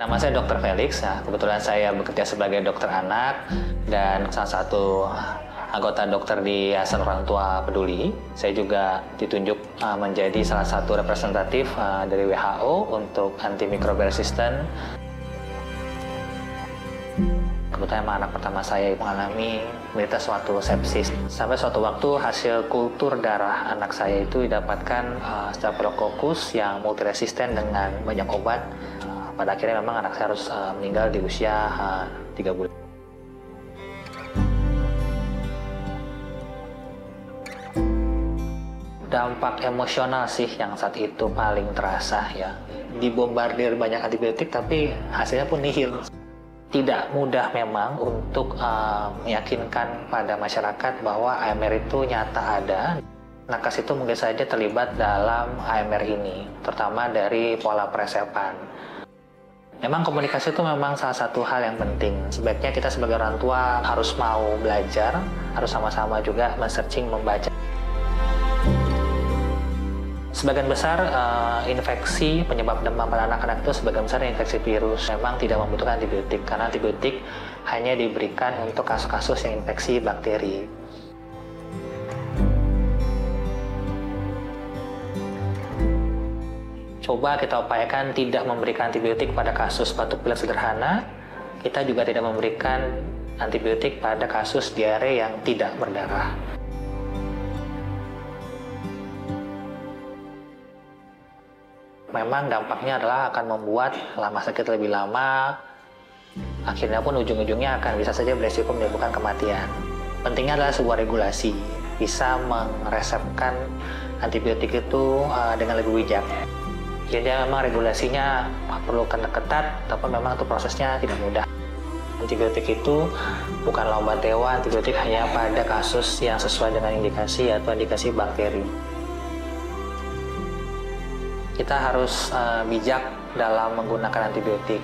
Nama saya Dr. Felix. Nah, kebetulan saya bekerja sebagai dokter anak dan salah satu anggota dokter di Yayasan Orang Tua Peduli. Saya juga ditunjuk menjadi salah satu representatif dari WHO untuk antimicrobial resistant. Kebetulan anak pertama saya mengalami menderita suatu sepsis. Sampai suatu waktu hasil kultur darah anak saya itu didapatkan Staphylococcus yang multiresisten dengan banyak obat. Pada akhirnya memang anak saya harus meninggal di usia 3 bulan. Dampak emosional sih yang saat itu paling terasa ya. Dibombardir banyak antibiotik tapi hasilnya pun nihil. Tidak mudah memang untuk meyakinkan pada masyarakat bahwa AMR itu nyata ada. Nakes itu mungkin saja terlibat dalam AMR ini, terutama dari pola peresepan. Memang komunikasi itu memang salah satu hal yang penting. Sebaiknya kita sebagai orang tua harus mau belajar, harus sama-sama juga men-searching, membaca. Sebagian besar infeksi penyebab demam pada anak-anak itu sebagian besar infeksi virus. Memang tidak membutuhkan antibiotik karena antibiotik hanya diberikan untuk kasus-kasus yang infeksi bakteri. Coba kita upayakan tidak memberikan antibiotik pada kasus batuk pilek sederhana. Kita juga tidak memberikan antibiotik pada kasus diare yang tidak berdarah. Memang dampaknya adalah akan membuat lama sakit lebih lama, akhirnya pun ujung-ujungnya akan bisa saja beresiko menimbulkan kematian. Pentingnya adalah sebuah regulasi, bisa meresepkan antibiotik itu dengan lebih bijak. Jadi memang regulasinya perlu ketat, tapi memang itu prosesnya tidak mudah. Antibiotik itu bukanlah obat dewa, antibiotik hanya pada kasus yang sesuai dengan indikasi atau indikasi bakteri. Kita harus bijak dalam menggunakan antibiotik.